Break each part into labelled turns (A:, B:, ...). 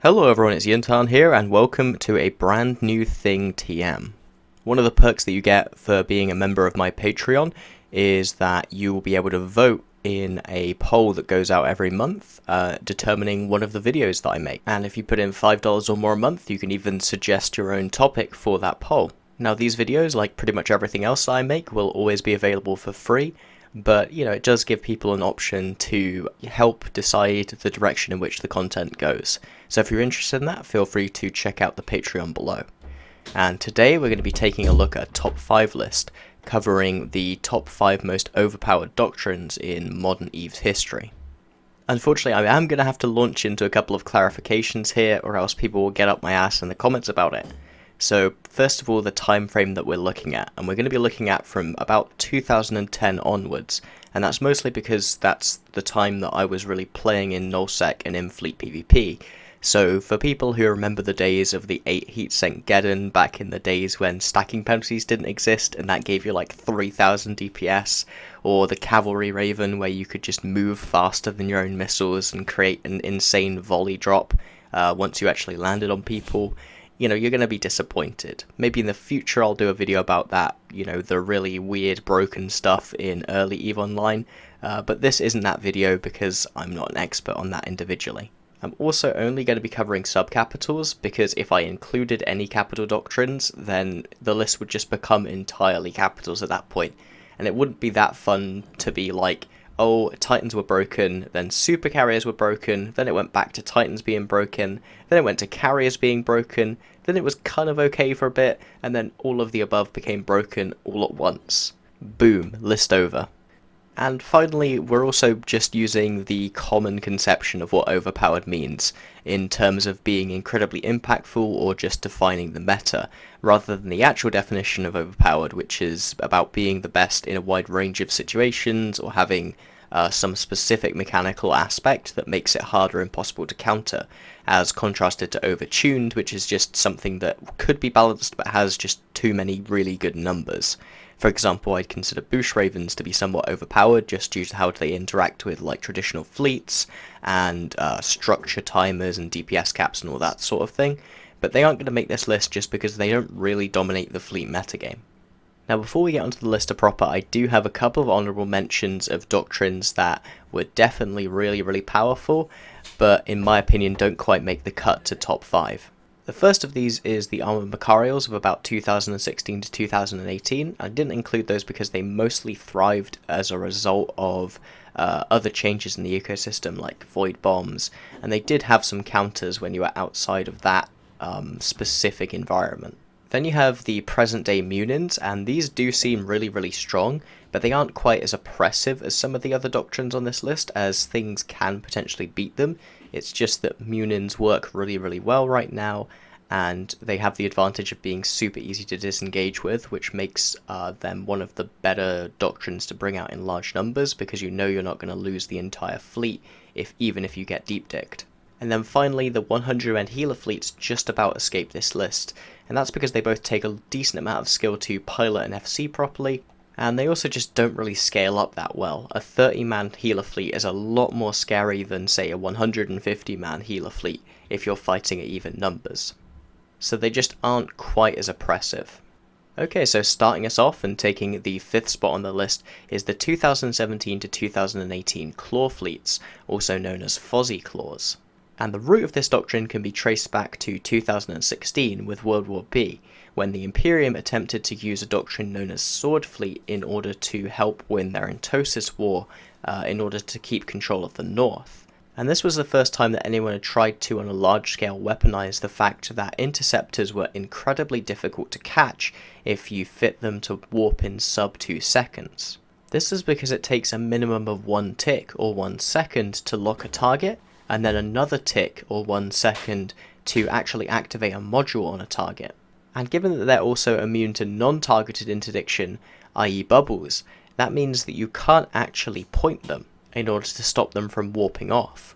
A: Hello everyone, it's Jin'taan here, and welcome to a brand new thing TM. One of the perks that you get for being a member of my Patreon is that you will be able to vote in a poll that goes out every month, determining one of the videos that I make. And if you put in $5 or more a month, you can even suggest your own topic for that poll. Now these videos, like pretty much everything else that I make, will always be available for free. But, it does give people an option to help decide the direction in which the content goes. So if you're interested in that, feel free to check out the Patreon below. And today we're going to be taking a look at a top 5 list, covering the top 5 most overpowered doctrines in modern EVE's history. Unfortunately, I am going to have to launch into a couple of clarifications here, or else people will get up my ass in the comments about it. So first of all, the time frame that we're looking at, and we're going to be looking at from about 2010 onwards, and that's mostly because that's the time that I was really playing in nullsec and in fleet PvP. So for people who remember the days of the 8 heatsink Geddon back in the days when stacking penalties didn't exist and that gave you like 3000 DPS, or the Cavalry Raven where you could just move faster than your own missiles and create an insane volley drop once you actually landed on people, you're going to be disappointed. Maybe in the future I'll do a video about that, the really weird broken stuff in early EVE Online, but this isn't that video because I'm not an expert on that individually. I'm also only going to be covering subcapitals, because if I included any capital doctrines, then the list would just become entirely capitals at that point, and it wouldn't be that fun to be like, oh, Titans were broken, then super carriers were broken, then it went back to Titans being broken, then it went to carriers being broken, then it was kind of okay for a bit, and then all of the above became broken all at once. Boom, list over. And finally, we're also just using the common conception of what overpowered means, in terms of being incredibly impactful or just defining the meta, rather than the actual definition of overpowered, which is about being the best in a wide range of situations, or having some specific mechanical aspect that makes it hard or impossible to counter, as contrasted to overtuned, which is just something that could be balanced but has just too many really good numbers. For example, I'd consider Bush Ravens to be somewhat overpowered just due to how they interact with like traditional fleets and structure timers and DPS caps and all that sort of thing, but they aren't going to make this list just because they don't really dominate the fleet metagame. Now before we get onto the list proper, I do have a couple of honourable mentions of doctrines that were definitely really powerful, but in my opinion don't quite make the cut to top 5. The first of these is the Armored Macarials of about 2016 to 2018. I didn't include those because they mostly thrived as a result of other changes in the ecosystem like void bombs, and they did have some counters when you were outside of that specific environment. Then you have the present day Munins, and these do seem really strong, but they aren't quite as oppressive as some of the other doctrines on this list, as things can potentially beat them. It's just that Munins work really well right now, and they have the advantage of being super easy to disengage with, which makes them one of the better doctrines to bring out in large numbers, because you're not going to lose the entire fleet even if you get deep dicked. And then finally, the 100-end healer fleets just about escape this list, and that's because they both take a decent amount of skill to pilot and FC properly, and they also just don't really scale up that well. A 30-man healer fleet is a lot more scary than, say, a 150-man healer fleet if you're fighting at even numbers. So they just aren't quite as oppressive. Okay, so starting us off and taking the 5th spot on the list is the 2017 to 2018 Claw fleets, also known as Fozzie Claws. And the root of this doctrine can be traced back to 2016 with World War B, when the Imperium attempted to use a doctrine known as Sword Fleet in order to help win their Entosis War, in order to keep control of the North. And this was the first time that anyone had tried to, on a large scale, weaponize the fact that interceptors were incredibly difficult to catch if you fit them to warp in sub 2 seconds. This is because it takes a minimum of 1 tick or 1 second to lock a target, and then another tick or 1 second to actually activate a module on a target. And given that they're also immune to non-targeted interdiction, i.e. bubbles, that means that you can't actually point them in order to stop them from warping off.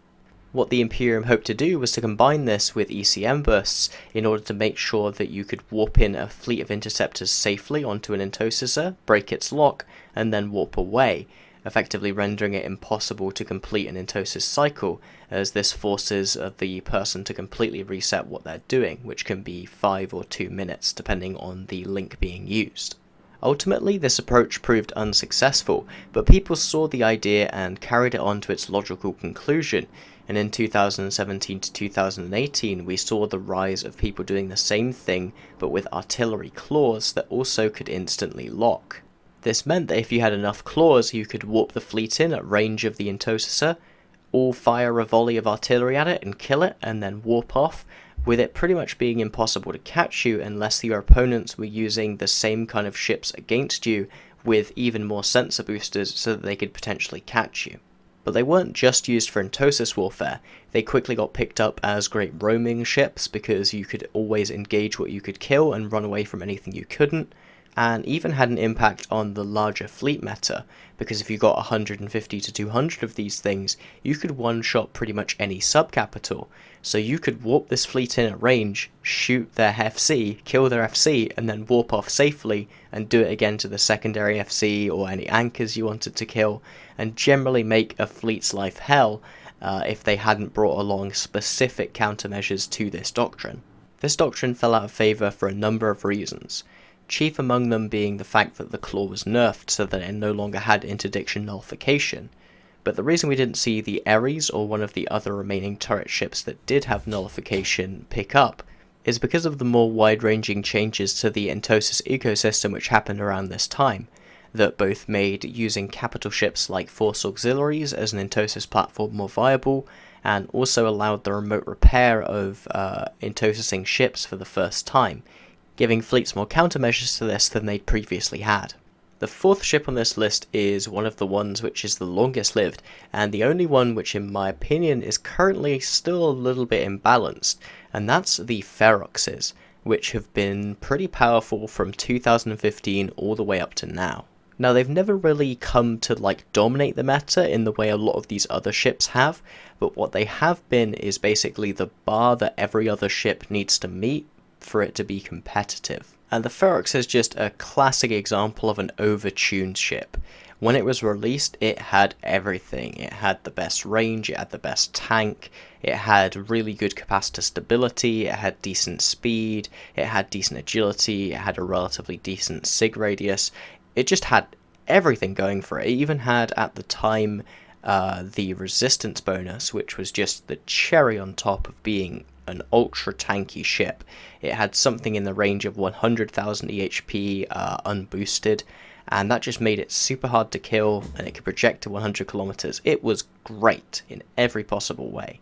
A: What the Imperium hoped to do was to combine this with ECM bursts in order to make sure that you could warp in a fleet of interceptors safely onto an Entosiser, break its lock, and then warp away, effectively rendering it impossible to complete an Intosis cycle, as this forces the person to completely reset what they're doing, which can be 5 or 2 minutes depending on the link being used. Ultimately, this approach proved unsuccessful, but people saw the idea and carried it on to its logical conclusion, and in 2017 to 2018 we saw the rise of people doing the same thing but with artillery claws that also could instantly lock. This meant that if you had enough claws, you could warp the fleet in at range of the Intosicer, or fire a volley of artillery at it and kill it, and then warp off, with it pretty much being impossible to catch you unless your opponents were using the same kind of ships against you with even more sensor boosters so that they could potentially catch you. But they weren't just used for Intosis warfare, they quickly got picked up as great roaming ships because you could always engage what you could kill and run away from anything you couldn't, and even had an impact on the larger fleet meta, because if you got 150 to 200 of these things, you could one-shot pretty much any sub-capital. So you could warp this fleet in at range, shoot their FC, kill their FC, and then warp off safely, and do it again to the secondary FC or any anchors you wanted to kill, and generally make a fleet's life hell if they hadn't brought along specific countermeasures to this doctrine. This doctrine fell out of favour for a number of reasons, chief among them being the fact that the claw was nerfed so that it no longer had interdiction nullification. But the reason we didn't see the Ares or one of the other remaining turret ships that did have nullification pick up is because of the more wide-ranging changes to the Intosis ecosystem which happened around this time, that both made using capital ships like Force Auxiliaries as an Intosis platform more viable, and also allowed the remote repair of Intosising ships for the first time, giving fleets more countermeasures to this than they'd previously had. The fourth ship on this list is one of the ones which is the longest lived, and the only one which in my opinion is currently still a little bit imbalanced, and that's the Feroxes, which have been pretty powerful from 2015 all the way up to now. Now they've never really come to dominate the meta in the way a lot of these other ships have, but what they have been is basically the bar that every other ship needs to meet for it to be competitive. And the Ferox is just a classic example of an overtuned ship. When it was released, it had everything. It had the best range, it had the best tank, it had really good capacitor stability, it had decent speed, it had decent agility, it had a relatively decent sig radius. It just had everything going for it. It even had, at the time, the resistance bonus, which was just the cherry on top of being an ultra tanky ship. It had something in the range of 100,000 EHP unboosted, and that just made it super hard to kill, and it could project to 100 kilometers. It was great in every possible way.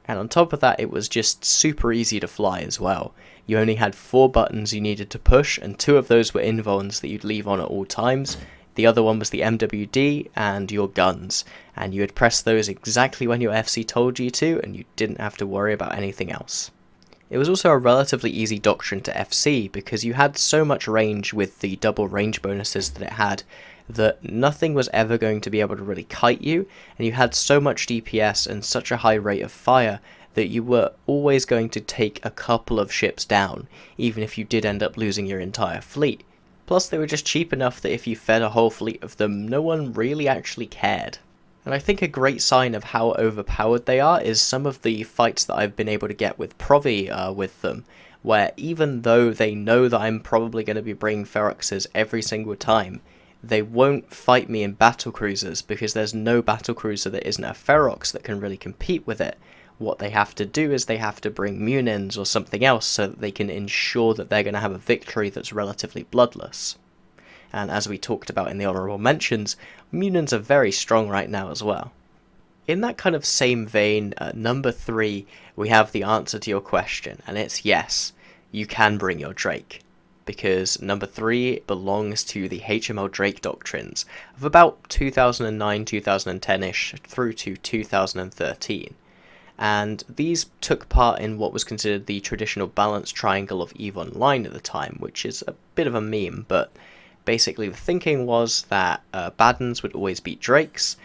A: And on top of that, it was just super easy to fly as well. You only had 4 buttons you needed to push, and 2 of those were invulns that you'd leave on at all times. The other one was the MWD and your guns, and you would press those exactly when your FC told you to, and you didn't have to worry about anything else. It was also a relatively easy doctrine to FC because you had so much range with the double range bonuses that it had that nothing was ever going to be able to really kite you, and you had so much DPS and such a high rate of fire that you were always going to take a couple of ships down, even if you did end up losing your entire fleet. Plus they were just cheap enough that if you fed a whole fleet of them, no one really actually cared. And I think a great sign of how overpowered they are is some of the fights that I've been able to get with Provi with them, where even though they know that I'm probably going to be bringing Feroxes every single time, they won't fight me in battlecruisers because there's no battlecruiser that isn't a Ferox that can really compete with it. What they have to do is they have to bring Munins or something else so that they can ensure that they're going to have a victory that's relatively bloodless. And as we talked about in the honourable mentions, Munins are very strong right now as well. In that kind of same vein, at number 3, we have the answer to your question, and it's yes, you can bring your Drake. Because number 3 belongs to the HML Drake Doctrines of about 2009, 2010-ish through to 2013. And these took part in what was considered the traditional balance triangle of EVE Online at the time, which is a bit of a meme, but basically the thinking was that Baddens would always beat Drakes,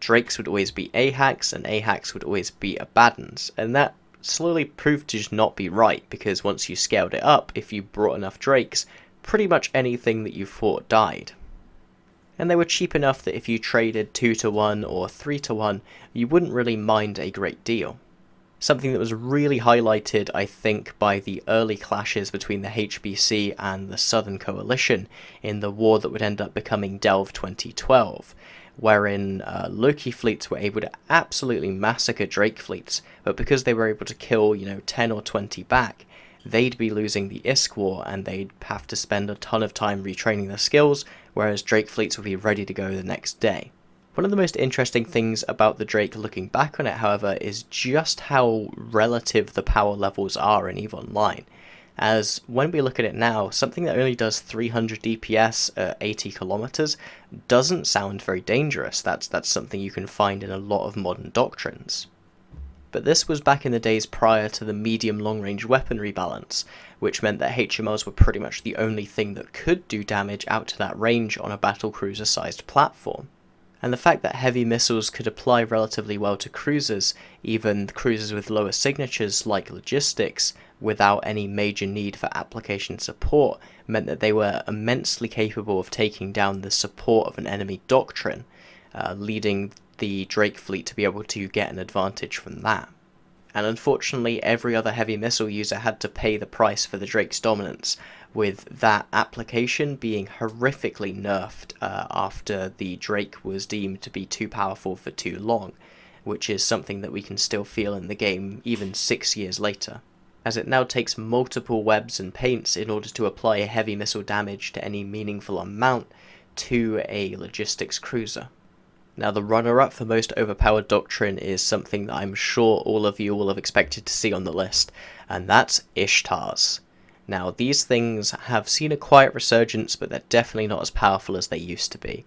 A: Drakes would always beat AHACs, and AHACs would always beat a Baddens, and that slowly proved to just not be right, because once you scaled it up, if you brought enough Drakes, pretty much anything that you fought died. and they were cheap enough that if you traded 2 to 1 or 3 to 1, you wouldn't really mind a great deal. Something that was really highlighted, I think, by the early clashes between the HBC and the Southern Coalition in the war that would end up becoming Delve 2012, wherein Loki fleets were able to absolutely massacre Drake fleets, but because they were able to kill, 10 or 20 back, they'd be losing the ISK war and they'd have to spend a ton of time retraining their skills, whereas Drake fleets would be ready to go the next day. One of the most interesting things about the Drake looking back on it, however, is just how relative the power levels are in EVE Online. As when we look at it now, something that only does 300 DPS at 80 kilometers doesn't sound very dangerous. That's something you can find in a lot of modern doctrines. But this was back in the days prior to the medium long-range weaponry balance, which meant that HMLs were pretty much the only thing that could do damage out to that range on a battlecruiser-sized platform. And the fact that heavy missiles could apply relatively well to cruisers, even cruisers with lower signatures like logistics, without any major need for application support, meant that they were immensely capable of taking down the support of an enemy doctrine, leading the Drake fleet to be able to get an advantage from that. And unfortunately, every other heavy missile user had to pay the price for the Drake's dominance, with that application being horrifically nerfed after the Drake was deemed to be too powerful for too long, which is something that we can still feel in the game even 6 years later, as it now takes multiple webs and paints in order to apply heavy missile damage to any meaningful amount to a logistics cruiser. Now, the runner-up for most overpowered doctrine is something that I'm sure all of you will have expected to see on the list, and that's Ishtars. Now, these things have seen a quiet resurgence, but they're definitely not as powerful as they used to be.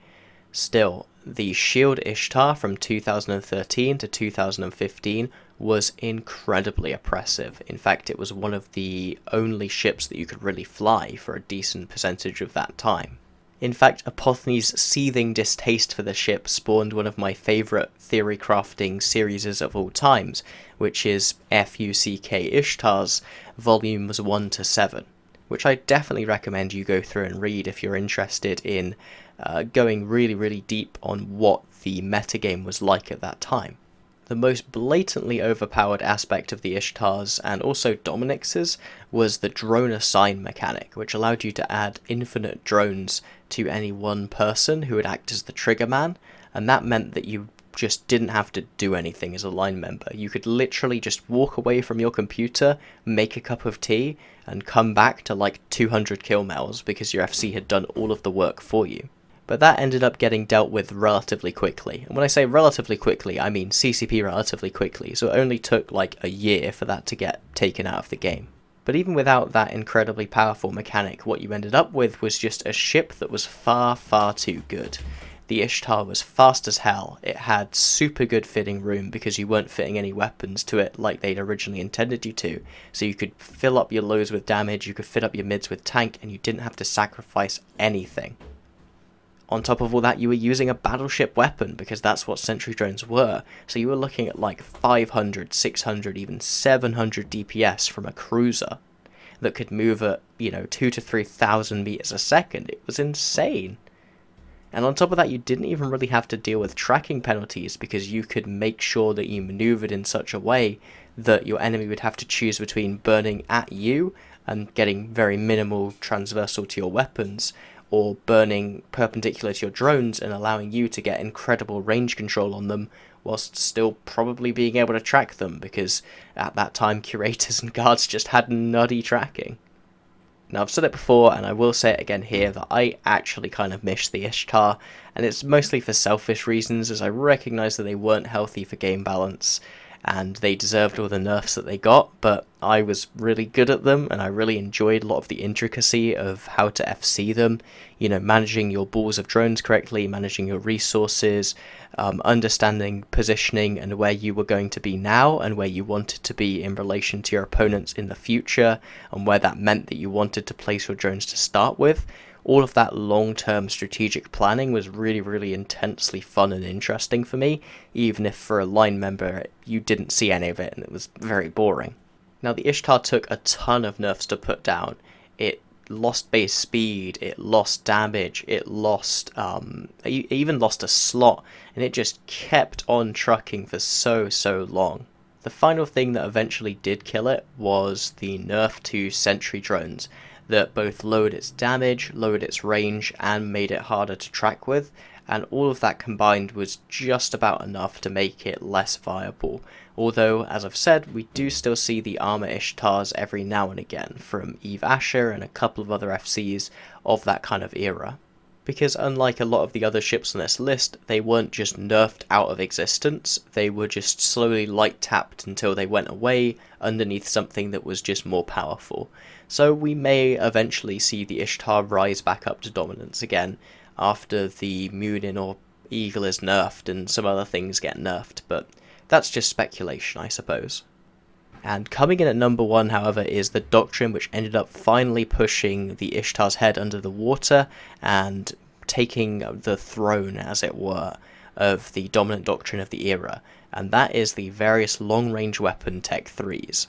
A: Still, the Shield Ishtar from 2013 to 2015 was incredibly oppressive. In fact, it was one of the only ships that you could really fly for a decent percentage of that time. In fact, Apothene's seething distaste for the ship spawned one of my favourite theory crafting series of all times, which is FUCK Ishtars, volumes 1 to 7, which I definitely recommend you go through and read if you're interested in going really, really deep on what the metagame was like at that time. The most blatantly overpowered aspect of the Ishtars, and also Dominix's, was the drone assign mechanic, which allowed you to add infinite drones to any one person who would act as the trigger man, and that meant that you just didn't have to do anything as a line member. You could literally just walk away from your computer, make a cup of tea, and come back to like 200 kill mels because your FC had done all of the work for you. But that ended up getting dealt with relatively quickly. And when I say relatively quickly, I mean CCP relatively quickly, so it only took like a year for that to get taken out of the game. But even without that incredibly powerful mechanic, what you ended up with was just a ship that was far, far too good. The Ishtar was fast as hell. It had super good fitting room because you weren't fitting any weapons to it like they'd originally intended you to. So you could fill up your lows with damage, you could fit up your mids with tank, and you didn't have to sacrifice anything. On top of all that, you were using a battleship weapon, because that's what sentry drones were. So you were looking at like 500, 600, even 700 DPS from a cruiser that could move at, 2,000 to 3,000 meters a second. It was insane. And on top of that, you didn't even really have to deal with tracking penalties, because you could make sure that you maneuvered in such a way that your enemy would have to choose between burning at you and getting very minimal transversal to your weapons, or burning perpendicular to your drones and allowing you to get incredible range control on them whilst still probably being able to track them, because at that time curators and guards just had nutty tracking. Now, I've said it before, and I will say it again here, that I actually kind of miss the Ishtar, and it's mostly for selfish reasons, as I recognise that they weren't healthy for game balance, and they deserved all the nerfs that they got, but I was really good at them, and I really enjoyed a lot of the intricacy of how to FC them, managing your balls of drones correctly, managing your resources, understanding positioning and where you were going to be now and where you wanted to be in relation to your opponents in the future, and where that meant that you wanted to place your drones to start with. All of that long-term strategic planning was really, really intensely fun and interesting for me, even if for a line member you didn't see any of it and it was very boring. Now, the Ishtar took a ton of nerfs to put down. It lost base speed, it lost damage, it even lost a slot, and it just kept on trucking for so long. The final thing that eventually did kill it was the nerf to sentry drones, that both lowered its damage, lowered its range, and made it harder to track with, and all of that combined was just about enough to make it less viable. Although, as I've said, we do still see the armor Ishtars every now and again, from Eve Asher and a couple of other FCs of that kind of era. Because unlike a lot of the other ships on this list, they weren't just nerfed out of existence, they were just slowly light tapped until they went away underneath something that was just more powerful. So we may eventually see the Ishtar rise back up to dominance again, after the Munin or Eagle is nerfed and some other things get nerfed, but that's just speculation, I suppose. And coming in at number 1, however, is the Doctrine, which ended up finally pushing the Ishtar's head under the water and taking the throne, as it were, of the dominant doctrine of the era, and that is the various long-range weapon Tech 3s.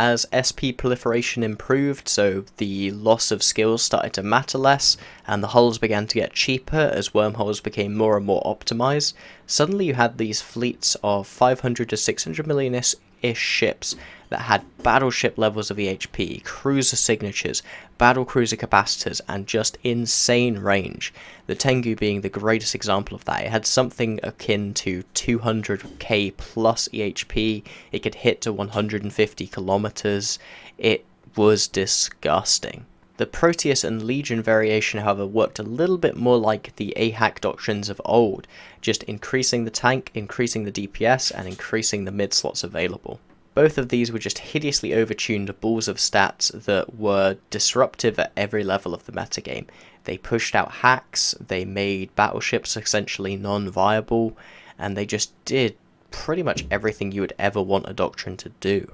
A: As SP proliferation improved, so the loss of skills started to matter less, and the hulls began to get cheaper as wormholes became more and more optimized, suddenly you had these fleets of 500 to 600 million-ish ships that had battleship levels of EHP, cruiser signatures, battlecruiser capacitors, and just insane range. The Tengu being the greatest example of that. It had something akin to 200k plus EHP, it could hit to 150 kilometers, it was disgusting. The Proteus and Legion variation, however, worked a little bit more like the AHAC doctrines of old, just increasing the tank, increasing the DPS, and increasing the mid slots available. Both of these were just hideously overtuned balls of stats that were disruptive at every level of the metagame. They pushed out hacks, they made battleships essentially non-viable, and they just did pretty much everything you would ever want a doctrine to do.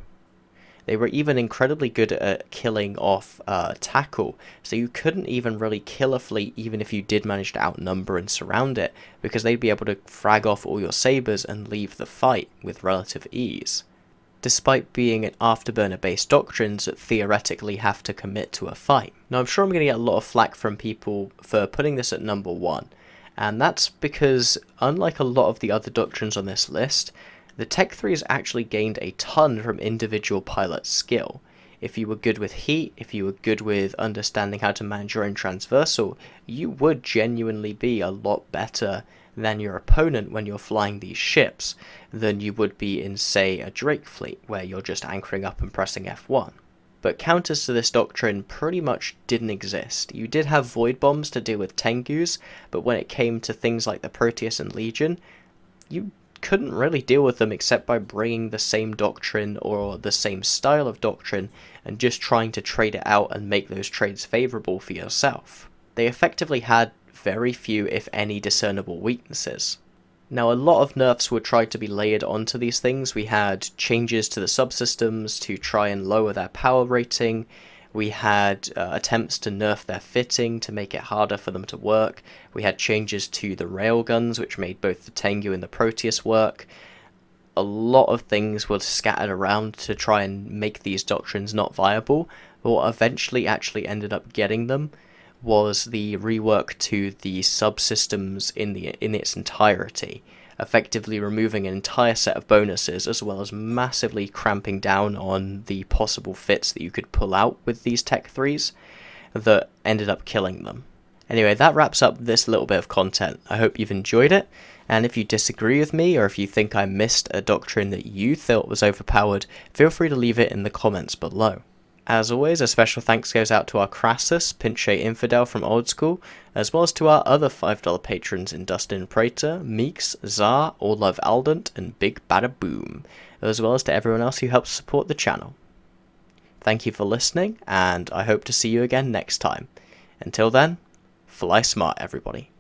A: They were even incredibly good at killing off tackle, so you couldn't even really kill a fleet even if you did manage to outnumber and surround it, because they'd be able to frag off all your sabres and leave the fight with relative ease. Despite being an afterburner-based doctrines that theoretically have to commit to a fight. Now I'm sure I'm going to get a lot of flack from people for putting this at number 1, and that's because unlike a lot of the other doctrines on this list, the Tech 3s actually gained a ton from individual pilot skill. If you were good with heat, if you were good with understanding how to manage your own transversal, you would genuinely be a lot better than your opponent when you're flying these ships than you would be in, say, a Drake fleet, where you're just anchoring up and pressing F1. But counters to this doctrine pretty much didn't exist. You did have void bombs to deal with Tengus, but when it came to things like the Proteus and Legion, you couldn't really deal with them except by bringing the same doctrine or the same style of doctrine and just trying to trade it out and make those trades favourable for yourself. They effectively had very few, if any, discernible weaknesses. Now, a lot of nerfs were tried to be layered onto these things. We had changes to the subsystems to try and lower their power rating. We had attempts to nerf their fitting to make it harder for them to work. We had changes to the railguns, which made both the Tengu and the Proteus work. A lot of things were scattered around to try and make these doctrines not viable, but what eventually actually ended up getting them was the rework to the subsystems in its entirety, effectively removing an entire set of bonuses, as well as massively cramping down on the possible fits that you could pull out with these Tech 3s that ended up killing them. Anyway, that wraps up this little bit of content. I hope you've enjoyed it, and if you disagree with me, or if you think I missed a doctrine that you thought was overpowered, feel free to leave it in the comments below. As always, a special thanks goes out to our Crassus, Pinche Infidel from Old School, as well as to our other $5 patrons in Dustin Prater, Meeks, Czar, All Love Aldent, and Big Bada Boom, as well as to everyone else who helps support the channel. Thank you for listening, and I hope to see you again next time. Until then, fly smart, everybody.